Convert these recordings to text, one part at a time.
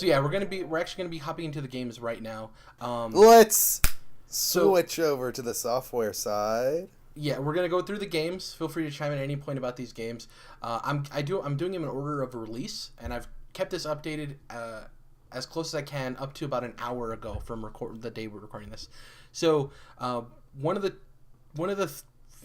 So yeah, we're actually gonna be hopping into the games right now. Let's switch over to the software side. Yeah, we're gonna go through the games. Feel free to chime in at any point about these games. I'm doing them in order of release, and I've kept this updated as close as I can up to about an hour ago from the day we're recording this. So one of the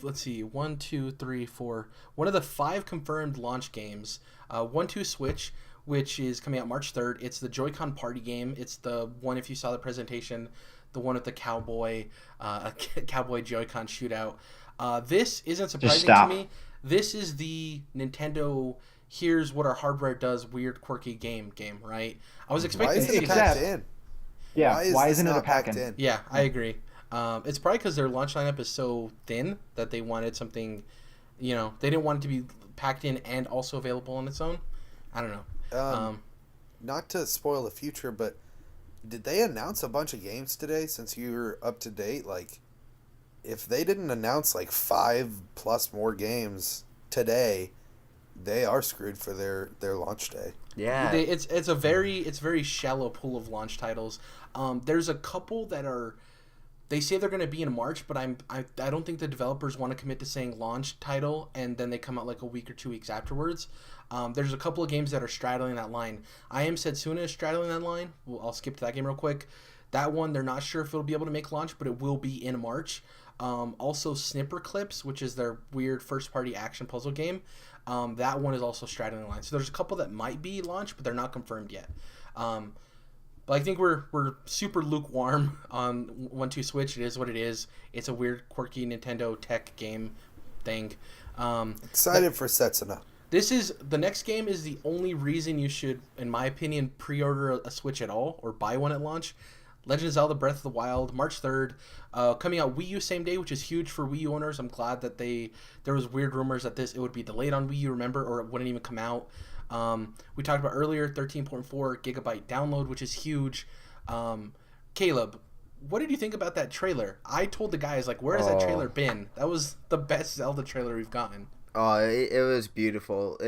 let's see, 1, 2, 3, 4. One of the 5 confirmed launch games, 1-2 Switch, which is coming out March 3rd. It's the Joycon party game. It's the one, if you saw the presentation, the one with the cowboy Joycon shootout. This isn't surprising to me. This is the Nintendo, here's what our hardware does, weird, quirky game, right? I was expecting to see it packed in. Yeah, why isn't it packed in? Yeah, I agree. It's probably because their launch lineup is so thin that they wanted something, they didn't want it to be packed in and also available on its own. I don't know. Not to spoil the future, but did they announce a bunch of games today since you're up to date? Like, if they didn't announce like 5+ more games today, they are screwed for their launch day. Yeah. It's very shallow pool of launch titles. There's a couple that are, they say they're going to be in March, but I don't think the developers want to commit to saying launch title and then they come out like a week or 2 weeks afterwards. There's a couple of games that are straddling that line. Am Setsuna is straddling that line. I'll skip to that game real quick. That one, they're not sure if it'll be able to make launch, but it will be in March. Also, Snipperclips, which is their weird first-party action puzzle game. That one is also straddling the line. So there's a couple that might be launched, but they're not confirmed yet. But I think we're super lukewarm on 1-2 Switch. It is what it is. It's a weird, quirky Nintendo tech game thing. Excited for Setsuna. The next game is the only reason you should, in my opinion, pre-order a Switch at all or buy one at launch. Legend of Zelda Breath of the Wild, March 3rd, coming out Wii U same day, which is huge for Wii U owners. I'm glad that there was weird rumors that it would be delayed on Wii U, remember, or it wouldn't even come out. We talked about earlier, 13.4 gigabyte download, which is huge. Caleb, what did you think about that trailer? I told the guys, like, where has that trailer been? That was the best Zelda trailer we've gotten. Oh, it was beautiful.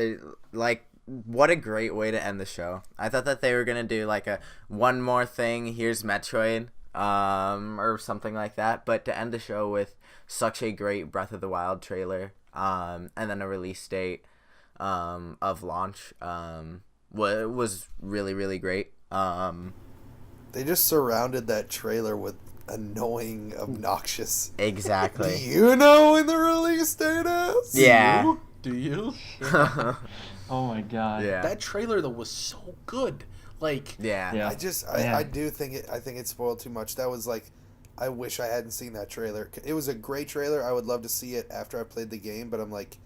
What a great way to end the show. I thought that they were going to do like a one more thing, here's Metroid, or something like that. But to end the show with such a great Breath of the Wild trailer, and then a release date of launch, was really, really great. They just surrounded that trailer with annoying, obnoxious. Exactly. Do you know when the release date is? Yeah. Do you? Oh my god. Yeah. That trailer though was so good. Like, yeah. I do think it spoiled too much. That was like, I wish I hadn't seen that trailer. It was a great trailer. I would love to see it after I played the game, but I'm like,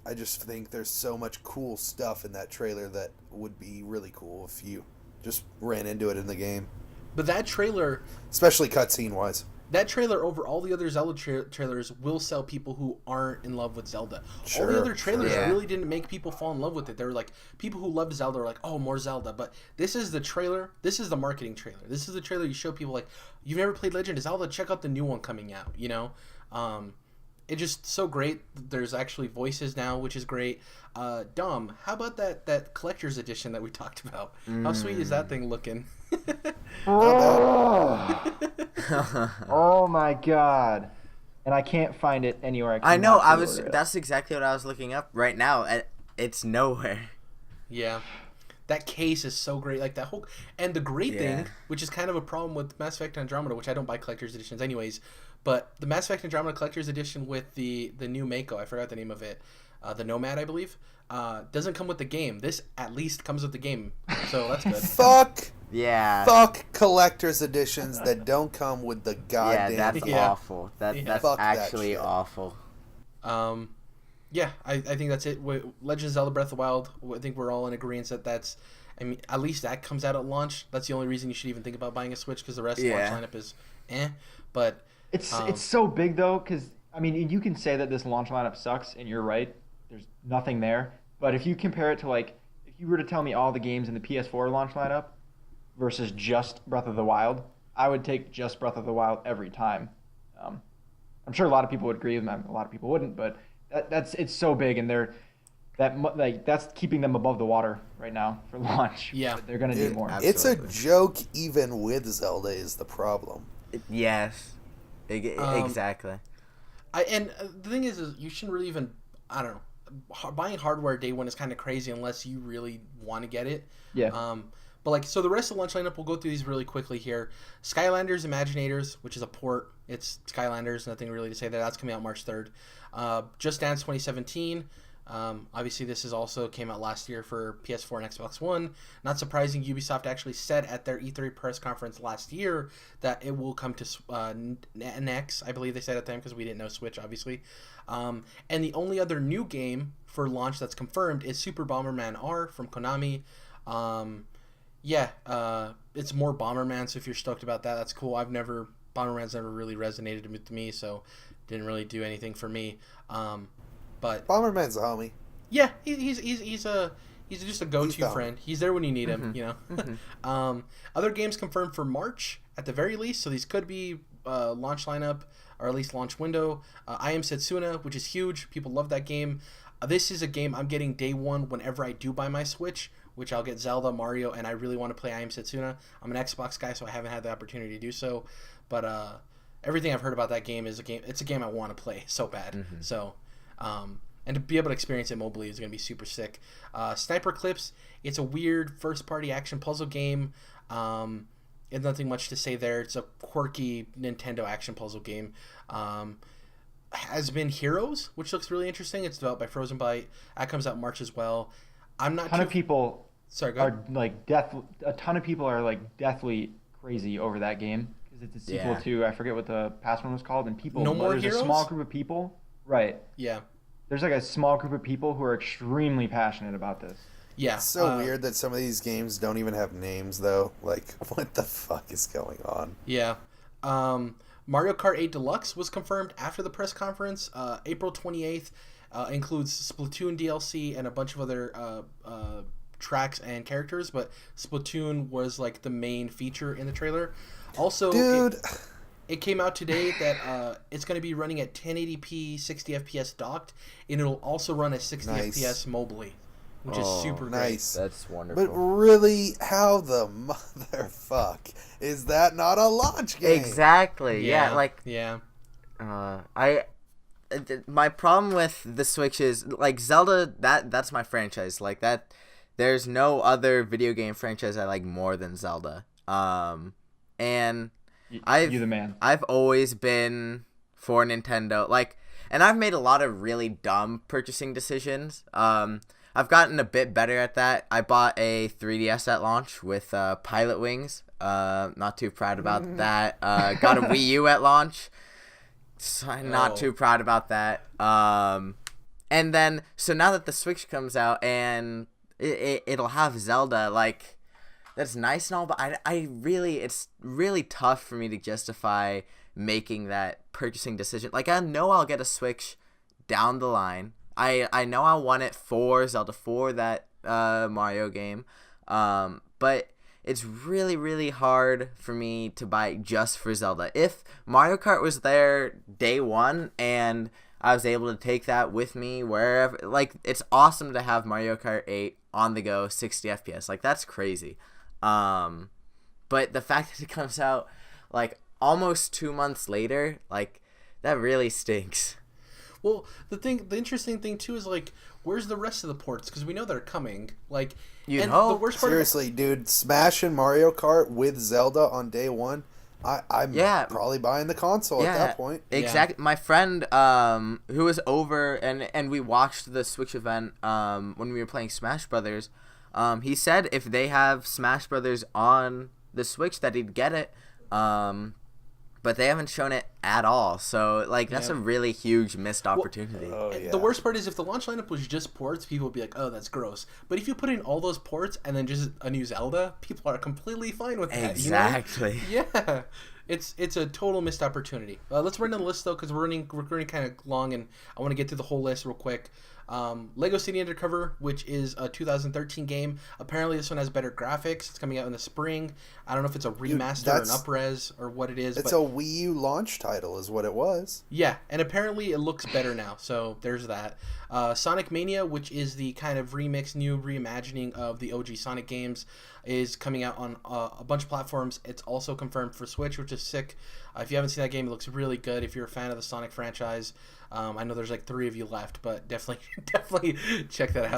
I just think there's so much cool stuff in that trailer that would be really cool if you just ran into it in the game. But that trailer, especially cutscene wise, that trailer over all the other Zelda trailers will sell people who aren't in love with Zelda. Sure, all the other trailers yeah. really didn't make people fall in love with it. They were like, people who loved Zelda are like, oh, more Zelda. But this is the trailer. This is the marketing trailer. This is the trailer you show people like, you've never played Legend of Zelda? Check out the new one coming out, you know? It's just so great. There's actually voices now, which is great. Dom, how about that collector's edition that we talked about? How sweet is that thing looking? Oh my god. And I can't find it anywhere. I know. That's exactly what I was looking up right now. It's nowhere. Yeah. That case is so great. Like that whole, and the great thing, which is kind of a problem with Mass Effect Andromeda, which I don't buy collector's editions anyways, but the Mass Effect Andromeda collector's edition with the new Mako, I forgot the name of it, the Nomad, I believe, doesn't come with the game. This at least comes with the game, so that's good. Fuck collector's editions that don't come with the goddamn. Yeah, that's awful. That's actually that awful. Yeah, I think that's it. Legend of Zelda Breath of the Wild, I think we're all in agreement that that's, I mean, at least that comes out at launch. That's the only reason you should even think about buying a Switch, because the rest of the launch lineup is But it's so big though, because I mean, you can say that this launch lineup sucks, and you're right. There's nothing there. But if you compare it to, like, if you were to tell me all the games in the PS4 launch lineup versus just Breath of the Wild, I would take just Breath of the Wild every time. I'm sure a lot of people would agree with me. A lot of people wouldn't, but it's so big, and they're that's keeping them above the water right now for launch. Yeah. But they're gonna do more. It's a Absolutely. joke even with Zelda is the problem. Yes. Exactly. The thing is you shouldn't really even, I don't know, buying hardware day one is kind of crazy unless you really want to get it. Yeah. But like, so the rest of the launch lineup, we'll go through these really quickly here. Skylanders Imaginators, which is a port. It's Skylanders, nothing really to say there. That's coming out March 3rd. Just Dance 2017. Obviously, this is also came out last year for PS4 and Xbox One. Not surprising, Ubisoft actually said at their E3 press conference last year that it will come to NX. I believe they said at the time because we didn't know Switch, obviously. And the only other new game for launch that's confirmed is Super Bomberman R from Konami. It's more Bomberman, so if you're stoked about that, that's cool. Bomberman's never really resonated with me, so didn't really do anything for me. But Bomberman's a homie. yeah, he's just a go-to friend. He's there when you need him, you know. Other games confirmed for March at the very least, so these could be launch lineup or at least launch window. I Am Setsuna, which is huge. People love that game. This is a game I'm getting day one whenever I do buy my Switch, which I'll get Zelda, Mario, and I really want to play I Am Setsuna. I'm an Xbox guy, so I haven't had the opportunity to do so. But everything I've heard about that game is it's a game I want to play so bad. So, and to be able to experience it mobily is going to be super sick. Snipperclips, it's a weird first-party action puzzle game. There's nothing much to say there. It's a quirky Nintendo action puzzle game. Has been Heroes, which looks really interesting. It's developed by Frozenbyte. That comes out March as well. I'm not. A ton of people Sorry, go are ahead. like A ton of people are like deathly crazy over that game because it's a sequel Yeah. to, I forget what the past one was called, and people. No More there's Heroes? a small group of people, right? Yeah. There's like a small group of people who are extremely passionate about this. Yeah. It's so weird that some of these games don't even have names, though. Like, what the fuck is going on? Yeah. Mario Kart 8 Deluxe was confirmed after the press conference. April 28th includes Splatoon DLC and a bunch of other tracks and characters, but Splatoon was like the main feature in the trailer. Also, Dude. it came out today that it's going to be running at 1080p 60 FPS docked, and it'll also run at 60 Nice. FPS mobily, which is super Nice. That's wonderful. But really, how the motherfuck is that not a launch game? Exactly. great. Yeah. Like Yeah. my problem with the Switch is like Zelda. That's my franchise. Like that. There's no other video game franchise I like more than Zelda. And You the man. I've always been for Nintendo. Like, and I've made a lot of really dumb purchasing decisions. I've gotten a bit better at that. I bought a 3DS at launch with Pilot Wings. Not too proud about that. Got a Wii U at launch. So I'm not too proud about that. And then, so now that the Switch comes out and it'll have Zelda, like, that's nice and all, but I really, it's really tough for me to justify making that purchasing decision. Like, I know I'll get a Switch down the line. I know I want it for Zelda, for that Mario game. But it's really, really hard for me to buy it just for Zelda. If Mario Kart was there day one and I was able to take that with me wherever, like, it's awesome to have Mario Kart 8 on the go, 60 FPS. Like, that's crazy. But the fact that it comes out, like, almost 2 months later, like, that really stinks. Well, the interesting thing too is like, where's the rest of the ports? Because we know they're coming. Like, You'd and hope. the worst part Seriously, dude, Smash and Mario Kart with Zelda on day one. I'm probably buying the console at that point. Exactly. My friend, who was over and we watched the Switch event when we were playing Smash Brothers, he said if they have Smash Brothers on the Switch that he'd get it. But they haven't shown it at all. So, like, that's a really huge missed opportunity. The worst part is if the launch lineup was just ports, people would be like, oh, that's gross. But if you put in all those ports and then just a new Zelda, people are completely fine with that. Exactly. You know? Yeah. It's a total missed opportunity. Let's run down the list, though, because we're running kind of long, and I want to get through the whole list real quick. Lego City Undercover, which is a 2013 game. Apparently, this one has better graphics. It's coming out in the spring. I don't know if it's a remaster or an upres or what it is. It's a Wii U launch title, is what it was. Yeah, and apparently it looks better now. So there's that. Sonic Mania, which is the kind of new reimagining of the OG Sonic games, is coming out on a bunch of platforms. It's also confirmed for Switch, which is sick. If you haven't seen that game, it looks really good. If you're a fan of the Sonic franchise, I know there's like 3 of you left, but definitely check that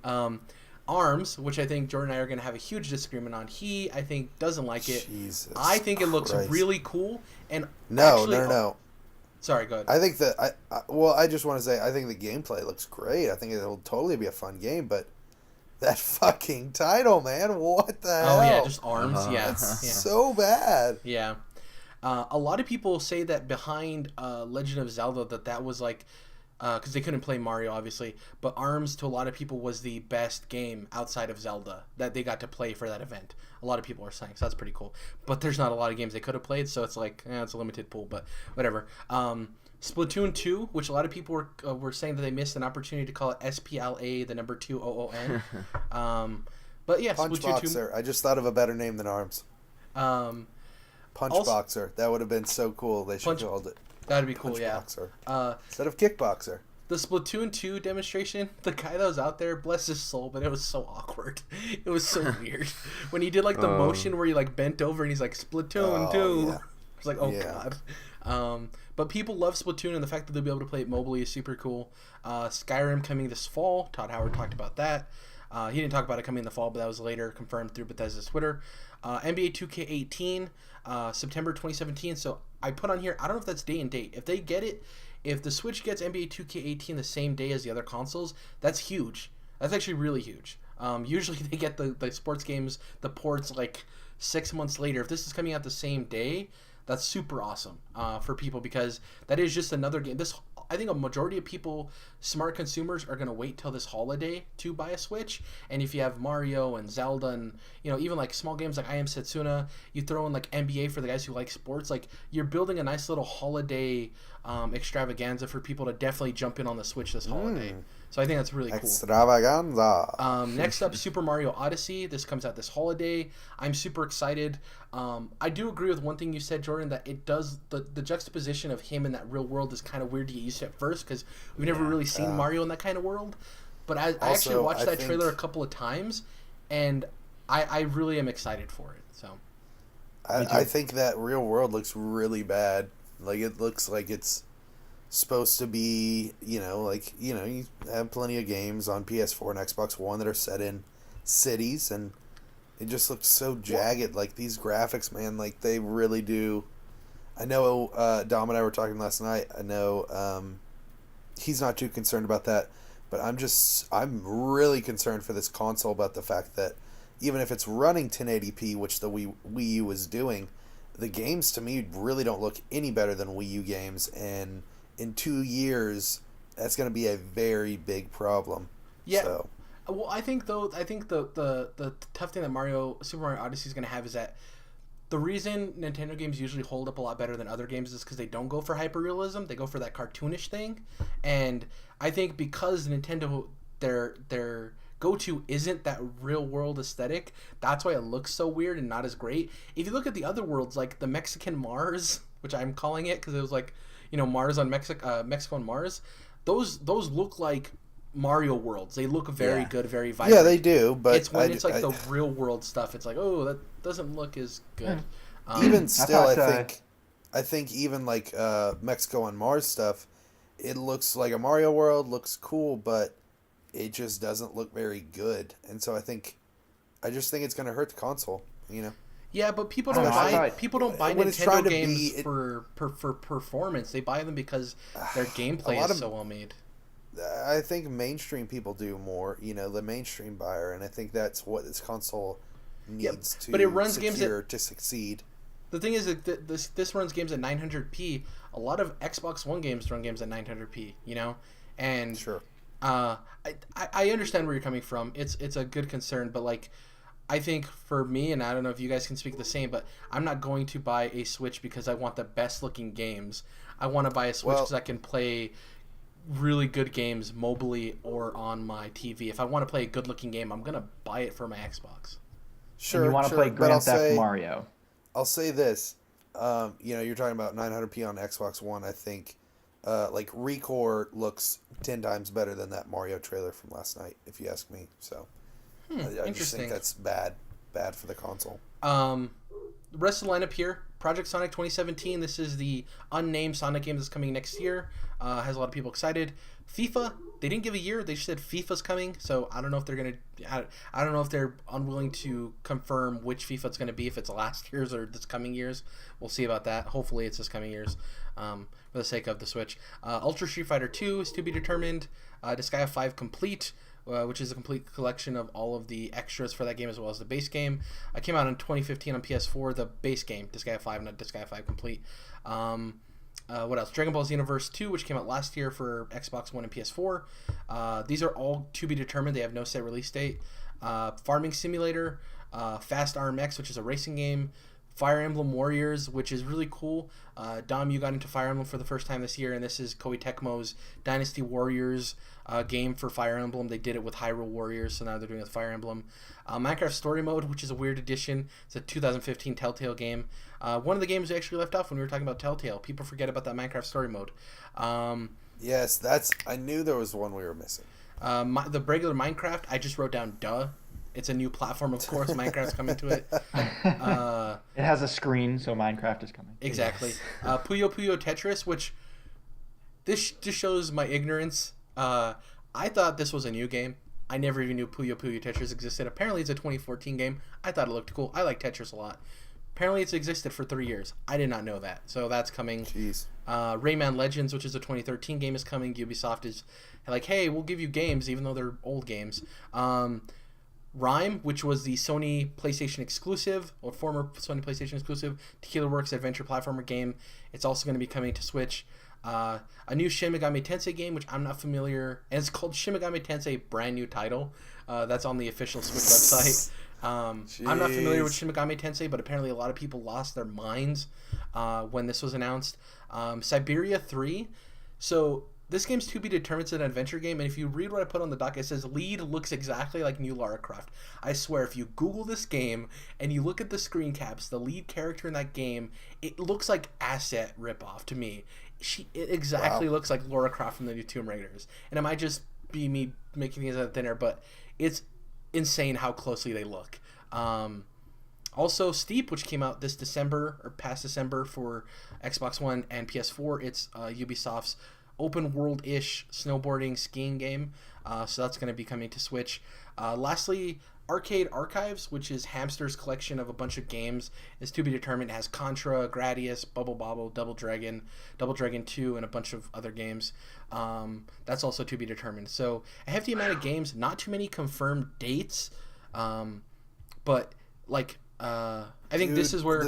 out. ARMS, which I think Jordan and I are going to have a huge disagreement on. He, I think, doesn't like it. Jesus I think it looks Christ. really cool. And No. Sorry, go ahead. I think that I just want to say I think the gameplay looks great. I think it'll totally be a fun game, but that fucking title, man, what the hell? Oh yeah, just ARMS. Yeah, That's so bad. Yeah. A lot of people say that behind Legend of Zelda that was like, because they couldn't play Mario obviously, but ARMS to a lot of people was the best game outside of Zelda that they got to play for that event. A lot of people are saying, so that's pretty cool. But there's not a lot of games they could have played, so it's like, it's a limited pool, but whatever. Splatoon 2, which a lot of people were saying that they missed an opportunity to call it SPLA, the number 2OON. But yeah, Punch Splatoon 2. Boxer. I just thought of a better name than ARMS. Punch Boxer. That would have been so cool. They should have called it. That'd be cool, Punch yeah. Boxer. Instead of Kickboxer. The Splatoon 2 demonstration, the guy that was out there, bless his soul, but it was so awkward. It was so weird. When he did like the motion where he like bent over and he's like, Splatoon 2. Yeah. It's like, God. But people love Splatoon, and the fact that they'll be able to play it mobily is super cool. Skyrim coming this fall. Todd Howard talked about that. He didn't talk about it coming in the fall, but that was later confirmed through Bethesda's Twitter. NBA 2K18, September 2017. So I put on here, I don't know if that's day and date. If they get it, if the Switch gets NBA 2K18 the same day as the other consoles, that's huge. That's actually really huge. Usually they get the sports games, the ports, like 6 months later. If this is coming out the same day, that's super awesome for people, because that is just another game. I think a majority of people, smart consumers, are going to wait till this holiday to buy a Switch. And if you have Mario and Zelda and, even like small games like I Am Setsuna, you throw in like NBA for the guys who like sports, like you're building a nice little holiday extravaganza for people to definitely jump in on the Switch this holiday. So I think that's really cool. Extravaganza. Next up, Super Mario Odyssey. This comes out this holiday. I'm super excited. I do agree with one thing you said, Jordan, that it does the juxtaposition of him in that real world is kind of weird to get used to at first, because we've never really seen Mario in that kind of world. But I actually watched that trailer a couple of times, and I really am excited for it. So I think that real world looks really bad. Like, it looks like it's supposed to be, you have plenty of games on PS4 and Xbox One that are set in cities, and it just looks so jagged. Like, these graphics, man, like, they really do. I know Dom and I were talking last night. I know he's not too concerned about that, but I'm really concerned for this console about the fact that even if it's running 1080p, which the Wii U is doing, the games to me really don't look any better than Wii U games, and in 2 years, that's going to be a very big problem. Yeah. So. Well, I think the tough thing that Super Mario Odyssey is going to have is that the reason Nintendo games usually hold up a lot better than other games is because they don't go for hyperrealism. They go for that cartoonish thing. And I think because Nintendo, their go-to isn't that real-world aesthetic, that's why it looks so weird and not as great. If you look at the other worlds, like the Mexican Mars, which I'm calling it because it was like, Mars on Mexico and Mars, those look like Mario worlds. They look very good, very vibrant. Yeah, they do, but it's when it's like the real world stuff. It's like, oh, that doesn't look as good. Even still, I think even like Mexico and Mars stuff, it looks like a Mario world, looks cool, but it just doesn't look very good. And so I just think it's going to hurt the console. Yeah, but people don't buy Nintendo games for performance. They buy them because their gameplay is so well made. I think mainstream people do more, the mainstream buyer, and I think that's what this console needs to succeed. The thing is that this runs games at 900p. A lot of Xbox One games run games at 900p, and sure. I understand where you're coming from. It's a good concern, but like, I think for me, and I don't know if you guys can speak the same, but I'm not going to buy a Switch because I want the best looking games. I want to buy a Switch because I can play really good games mobily or on my TV. If I want to play a good-looking game, I'm gonna buy it for my Xbox. Sure, And you want to play Grand Theft Mario. I'll say this. You're talking about 900p on Xbox One. I think, like Recore looks 10 times better than that Mario trailer from last night, if you ask me. So, I just think that's bad for the console. The rest of the lineup here: Project Sonic 2017. This is the unnamed Sonic game that's coming next year. Has a lot of people excited. FIFA. They didn't give a year. They just said FIFA's coming. So I don't know if they're gonna. I don't know if they're unwilling to confirm which FIFA it's gonna be. If it's last year's or this coming year's, we'll see about that. Hopefully it's this coming year's. For the sake of the Switch. Ultra Street Fighter 2 is to be determined. Disgaea 5 Complete, which is a complete collection of all of the extras for that game as well as the base game. It came out in 2015 on PS4, the base game, Disgaea 5, not Disgaea 5 Complete. What else? Dragon Ball Xenoverse 2, which came out last year for Xbox One and PS4. These are all to be determined. They have no set release date. Farming Simulator, Fast RMX, which is a racing game. Fire Emblem Warriors, which is really cool. Dom, you got into Fire Emblem for the first time this year, and this is Koei Tecmo's Dynasty Warriors game for Fire Emblem. They did it with Hyrule Warriors, so now they're doing it with Fire Emblem. Minecraft Story Mode, which is a weird addition. It's a 2015 Telltale game. One of the games we actually left off when we were talking about Telltale. People forget about that Minecraft Story Mode. Yes, I knew there was one we were missing. The regular Minecraft, I just wrote down duh. It's a new platform, of course. Minecraft's coming to it. It has a screen, so Minecraft is coming. Exactly. Puyo Puyo Tetris, which this just shows my ignorance. I thought this was a new game. I never even knew Puyo Puyo Tetris existed. Apparently, it's a 2014 game. I thought it looked cool. I like Tetris a lot. Apparently, it's existed for 3 years. I did not know that. So that's coming. Jeez. Rayman Legends, which is a 2013 game, is coming. Ubisoft is like, hey, we'll give you games, even though they're old games. Rime, which was the Sony PlayStation exclusive, or former Sony PlayStation exclusive, Tequila Works adventure platformer game. It's also going to be coming to Switch. A new Shin Megami Tensei game, which I'm not familiar, and it's called Shin Megami Tensei brand new title. That's on the official Switch website. I'm not familiar with Shin Megami Tensei, but apparently a lot of people lost their minds when this was announced. Siberia 3. So this game's to be determined. It's an adventure game, and if you read what I put on the doc, it says lead looks exactly like new Lara Croft. I swear, if you Google this game and you look at the screen caps, the lead character in that game, it looks like asset ripoff to me. It exactly looks like Lara Croft from the new Tomb Raiders. And it might just be me making things out thinner, but it's insane how closely they look. Also, Steep, which came out this December, or past December, for Xbox One and PS4. It's Ubisoft's open world-ish snowboarding skiing game, so that's going to be coming to Switch. Lastly, Arcade Archives, which is Hamster's collection of a bunch of games, is to be determined. It has Contra, Gradius, Bubble Bobble, Double Dragon 2, and a bunch of other games. That's also to be determined. So a hefty amount of games, not too many confirmed dates, but like I think this is where